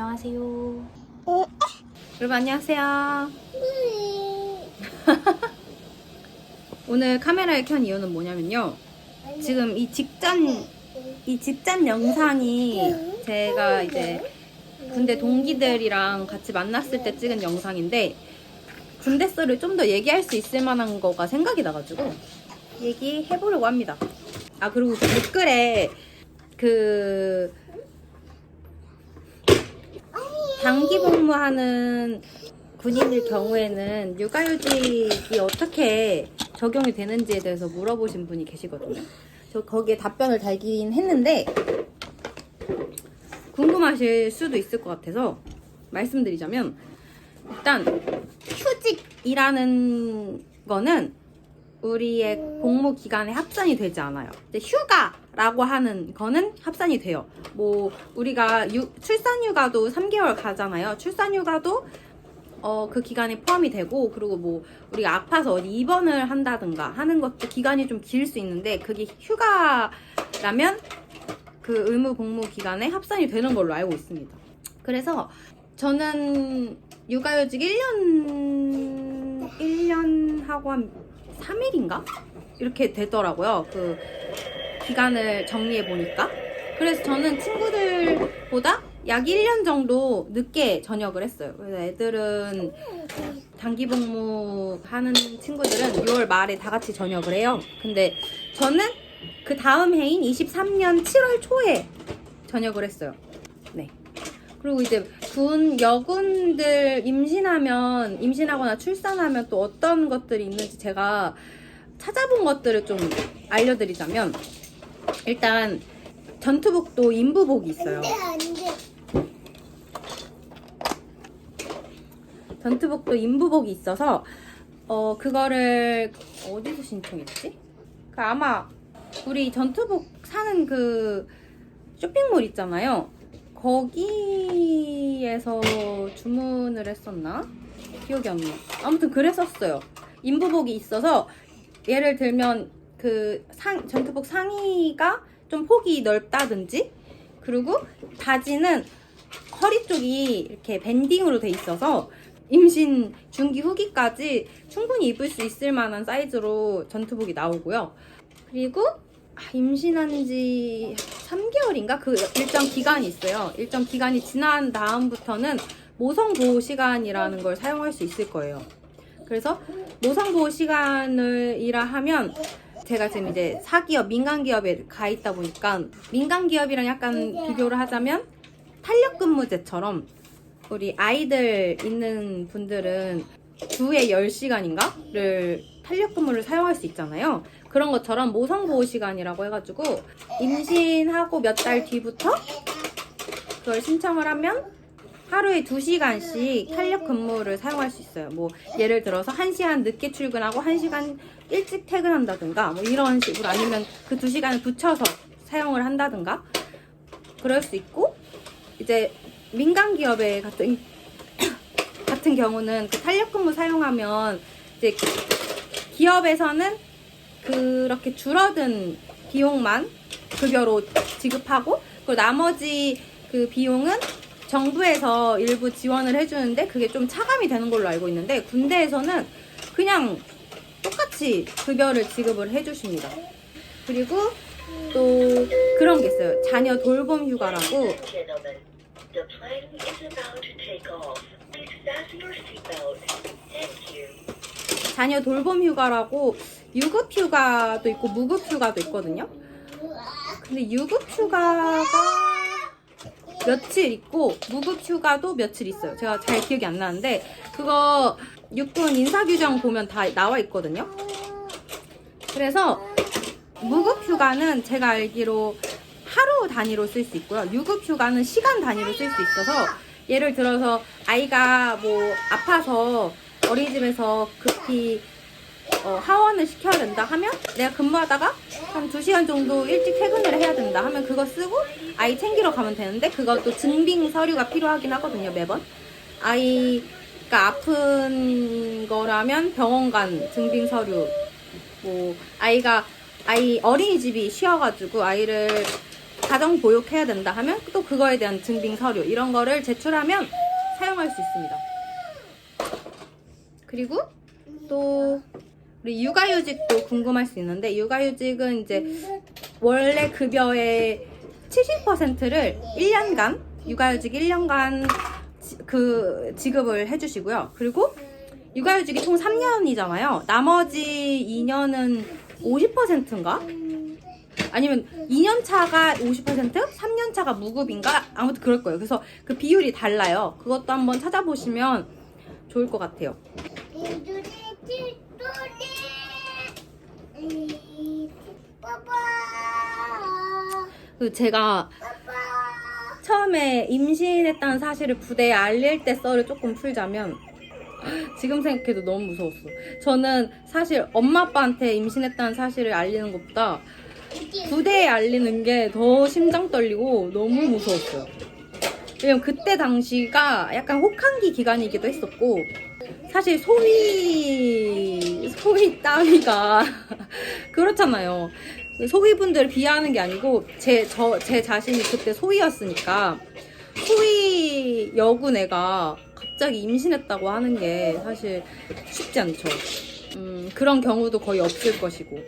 안녕하세요. 여러분 안녕하세요. 오늘 카메라를 켠 이유는 뭐냐면요. 지금 이 직전 영상이 제가 이제 군대 동기들이랑 같이 만났을 때 찍은 영상인데, 군대 썰을 좀 더 얘기할 수 있을 만한 거가 생각이 나가지고 얘기해보려고 합니다. 아, 그리고 그 댓글에 단기 복무하는 군인들 경우에는 육아휴직이 어떻게 적용이 되는지에 대해서 물어보신 분이 계시거든요. 저 거기에 답변을 달긴 했는데 궁금하실 수도 있을 것 같아서 말씀드리자면, 일단 휴직이라는 거는 우리의 복무 기간에 합산이 되지 않아요. 휴가라고 하는 거는 합산이 돼요. 뭐 우리가 출산휴가도 3개월 가잖아요. 출산휴가도 그 기간에 포함이 되고, 그리고 뭐 우리가 아파서 어디 입원을 한다든가 하는 것도 기간이 좀 길 수 있는데, 그게 휴가라면 그 의무 복무 기간에 합산이 되는 걸로 알고 있습니다. 그래서 저는 육아휴직 1년 하고 한 3일인가? 이렇게 되더라고요. 그 기간을 정리해 보니까. 그래서 저는 친구들보다 약 1년 정도 늦게 전역을 했어요. 그래서 애들은 단기 복무 하는 친구들은 6월 말에 다 같이 전역을 해요. 근데 저는 그 다음 해인 23년 7월 초에 전역을 했어요. 네. 그리고 이제 여군들 임신하거나 출산하면 또 어떤 것들이 있는지 제가 찾아본 것들을 좀 알려드리자면, 일단 전투복도 인부복이 있어요. 전투복도 인부복이 있어서 그거를 어디서 신청했지? 아마 우리 전투복 사는 그 쇼핑몰 있잖아요. 거기에서 주문을 했었나? 기억이 안 나. 아무튼 그랬었어요. 인부복이 있어서, 예를 들면 전투복 상의가 좀 폭이 넓다든지, 그리고 바지는 허리 쪽이 이렇게 밴딩으로 돼 있어서 임신 중기 후기까지 충분히 입을 수 있을 만한 사이즈로 전투복이 나오고요. 그리고 임신한 지 3개월인가? 그 일정 기간이 있어요. 일정 기간이 지난 다음부터는 모성보호 시간이라는 걸 사용할 수 있을 거예요. 그래서 모성보호 시간이라 하면, 제가 지금 이제 사기업, 민간기업에 가 있다 보니까, 민간기업이랑 약간 비교를 하자면 탄력근무제처럼 우리 아이들 있는 분들은 주에 10시간인가를 탄력근무를 사용할 수 있잖아요. 그런 것처럼 모성보호 시간이라고 해가지고, 임신하고 몇 달 뒤부터 그걸 신청을 하면 하루에 2시간씩 탄력근무를 사용할 수 있어요. 뭐 예를 들어서 1시간 늦게 출근하고 1시간 일찍 퇴근한다든가, 뭐 이런 식으로, 아니면 그 2시간을 붙여서 사용을 한다든가 그럴 수 있고, 이제 민간기업의 같은 경우는 그 탄력근무 사용하면 이제 기업에서는 그렇게 줄어든 비용만 급여로 지급하고, 그리고 나머지 그 비용은 정부에서 일부 지원을 해주는데, 그게 좀 차감이 되는 걸로 알고 있는데, 군대에서는 그냥 똑같이 급여를 지급을 해주십니다. 그리고 또 그런 게 있어요. 자녀 돌봄 휴가라고. 자녀 돌봄 휴가라고 유급 휴가도 있고 무급 휴가도 있거든요. 근데 유급 휴가가 며칠 있고 무급 휴가도 며칠 있어요. 제가 잘 기억이 안 나는데, 그거 육군 인사규정 보면 다 나와 있거든요. 그래서 무급 휴가는 제가 알기로 하루 단위로 쓸 수 있고요. 유급 휴가는 시간 단위로 쓸 수 있어서, 예를 들어서 아이가 뭐 아파서 어린이집에서 급히 하원을 시켜야 된다 하면, 내가 근무하다가 한 2시간 정도 일찍 퇴근을 해야 된다 하면 그거 쓰고 아이 챙기러 가면 되는데, 그것도 증빙 서류가 필요하긴 하거든요, 매번. 아이가 아픈 거라면 병원 간 증빙 서류, 뭐 아이 어린이집이 쉬어가지고 아이를 가정 보육해야 된다 하면 또 그거에 대한 증빙 서류 이런 거를 제출하면 사용할 수 있습니다. 그리고 또 우리 육아휴직도 궁금할 수 있는데, 육아휴직은 이제 원래 급여의 70%를 1년간, 육아휴직 1년간 지급을 해주시고요. 그리고 육아휴직이 총 3년이잖아요. 나머지 2년은 50%인가? 아니면 2년차가 50%? 3년차가 무급인가? 아무튼 그럴 거예요. 그래서 그 비율이 달라요. 그것도 한번 찾아보시면 좋을 것 같아요. 제가 처음에 임신했다는 사실을 부대에 알릴 때 썰을 조금 풀자면, 지금 생각해도 너무 무서웠어. 저는 사실 엄마 아빠한테 임신했다는 사실을 알리는 것보다 부대에 알리는 게 더 심장 떨리고 너무 무서웠어요. 왜냐면 그때 당시가 약간 혹한기 기간이기도 했었고, 사실 소위 따위가 그렇잖아요. 소위분들을 비하하는 게 아니고 제 자신이 그때 소위였으니까, 소위 여군 애가 갑자기 임신했다고 하는 게 사실 쉽지 않죠. 그런 경우도 거의 없을 것이고.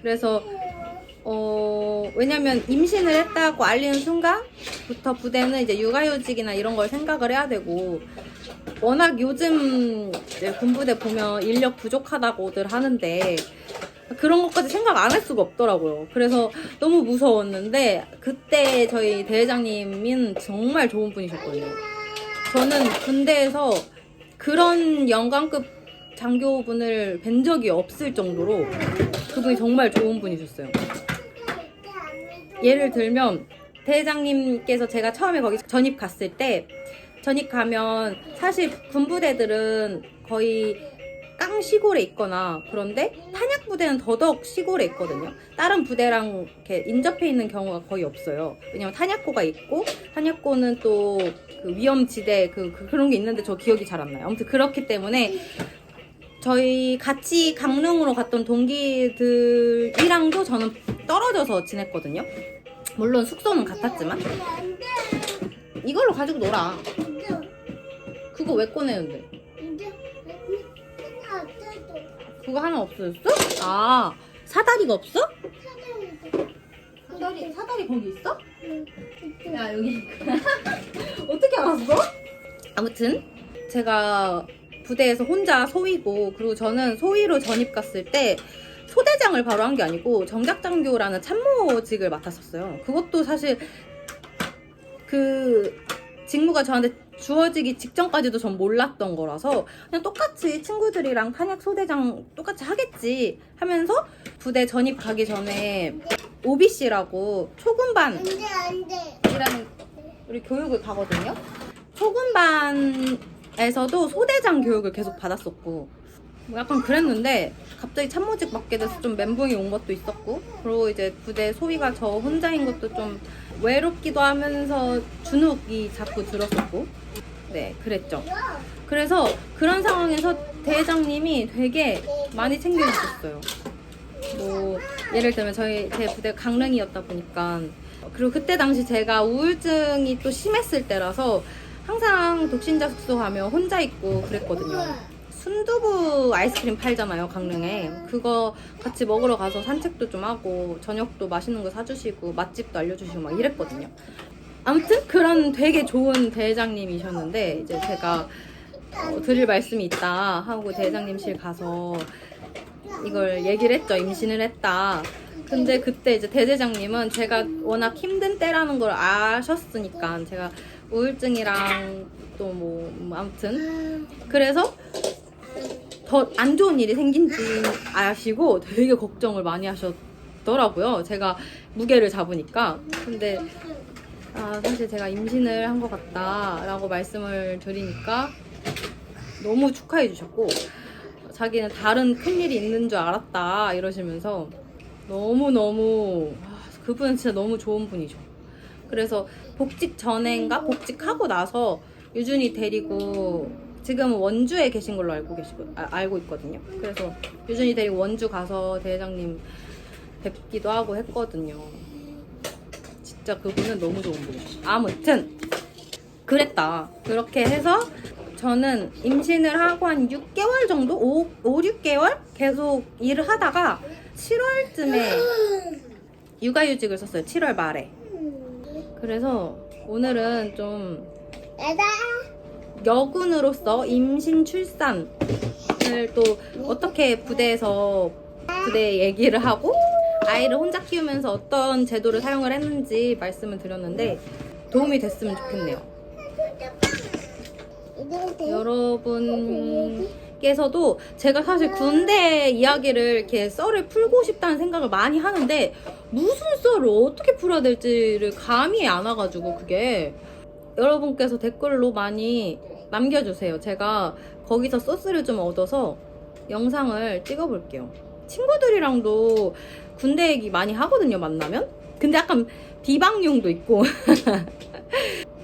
그래서 왜냐면 임신을 했다고 알리는 순간부터 부대는 이제 육아휴직이나 이런 걸 생각을 해야 되고, 워낙 요즘 이제 군부대 보면 인력 부족하다고들 하는데 그런 것까지 생각 안 할 수가 없더라고요. 그래서 너무 무서웠는데, 그때 저희 대회장님은 정말 좋은 분이셨거든요. 저는 군대에서 그런 영관급 장교분을 뵌 적이 없을 정도로 그분이 정말 좋은 분이셨어요. 예를 들면 대회장님께서 제가 처음에 거기 전입 갔을 때, 전입 가면 사실 군부대들은 거의 깡 시골에 있거나, 그런데 탄약 부대는 더더욱 시골에 있거든요. 다른 부대랑 이렇게 인접해 있는 경우가 거의 없어요. 왜냐면 탄약고가 있고, 탄약고는 또 그 위험지대 그런 게 있는데 저 기억이 잘 안 나요. 아무튼 그렇기 때문에 저희 같이 강릉으로 갔던 동기들이랑도 저는 떨어져서 지냈거든요. 물론 숙소는 같았지만. 이걸로 가지고 놀아. 그거 왜 꺼내는데? 그거 하나 없어졌어? 아, 사다리가 없어? 사다리 거기 있어? 야, 여기. 어떻게 알았어? 아무튼 제가 부대에서 혼자 소위고, 그리고 저는 소위로 전입 갔을 때 소대장을 바로 한 게 아니고 정작장교라는 참모직을 맡았었어요. 그것도 사실 그 직무가 저한테 주어지기 직전까지도 전 몰랐던 거라서 그냥 똑같이 친구들이랑 탄약 소대장 똑같이 하겠지 하면서 부대 전입 가기 전에 OBC라고 초군반이라는 우리 교육을 가거든요. 초군반에서도 소대장 교육을 계속 받았었고, 뭐 약간 그랬는데 갑자기 참모직 맡게 돼서 좀 멘붕이 온 것도 있었고, 그리고 이제 부대 소위가 저 혼자인 것도 좀 외롭기도 하면서 주눅이 자꾸 들었었고, 네, 그랬죠. 그래서 그런 상황에서 대회장님이 되게 많이 챙겨주셨어요. 뭐 예를 들면 제 부대가 강릉이었다 보니까, 그리고 그때 당시 제가 우울증이 또 심했을 때라서 항상 독신자 숙소 가면 혼자 있고 그랬거든요. 순두부 아이스크림 팔잖아요, 강릉에. 그거 같이 먹으러 가서 산책도 좀 하고 저녁도 맛있는 거 사주시고 맛집도 알려주시고 막 이랬거든요. 아무튼 그런 되게 좋은 대회장님이셨는데, 이제 제가 드릴 말씀이 있다 하고 대회장님실 가서 이걸 얘기를 했죠. 임신을 했다. 근데 그때 이제 대대장님은 제가 워낙 힘든 때라는 걸 아셨으니까, 제가 우울증이랑 또 뭐 아무튼 그래서 더 안 좋은 일이 생긴지 아시고 되게 걱정을 많이 하셨더라고요. 제가 무게를 잡으니까. 근데 사실 제가 임신을 한 것 같다 라고 말씀을 드리니까 너무 축하해 주셨고, 자기는 다른 큰일이 있는 줄 알았다 이러시면서 너무너무 그분은 진짜 너무 좋은 분이죠. 그래서 복직 전에인가 복직하고 나서 유준이 데리고, 지금은 원주에 계신 걸로 알고 있거든요. 그래서 유준이 데리고 원주 가서 대회장님 뵙기도 하고 했거든요. 진짜 그분은 너무 좋은 분. 아무튼 그랬다. 그렇게 해서 저는 임신을 하고 한 6개월 정도? 6개월? 계속 일을 하다가 7월쯤에 육아휴직을 썼어요. 7월 말에. 그래서 오늘은 좀 여군으로서 임신 출산을 또 어떻게 부대에서 부대 얘기를 하고 아이를 혼자 키우면서 어떤 제도를 사용을 했는지 말씀을 드렸는데 도움이 됐으면 좋겠네요. 여러분께서도 제가 사실 군대 이야기를 이렇게 썰을 풀고 싶다는 생각을 많이 하는데 무슨 썰을 어떻게 풀어야 될지를 감이 안 와가지고 그게 여러분께서 댓글로 많이 남겨주세요. 제가 거기서 소스를 좀 얻어서 영상을 찍어볼게요. 친구들이랑도 군대 얘기 많이 하거든요, 만나면. 근데 약간 비방용도 있고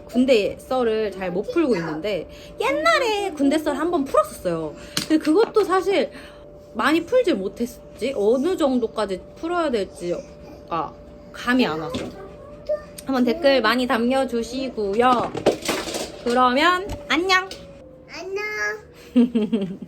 군대 썰을 잘 못 풀고 있는데 옛날에 군대 썰 한번 풀었었어요. 근데 그것도 사실 많이 풀지 못했지. 어느 정도까지 풀어야 될지가 감이 안 왔어. 한번 댓글 많이 남겨주시고요. 그러면 안녕. 안녕.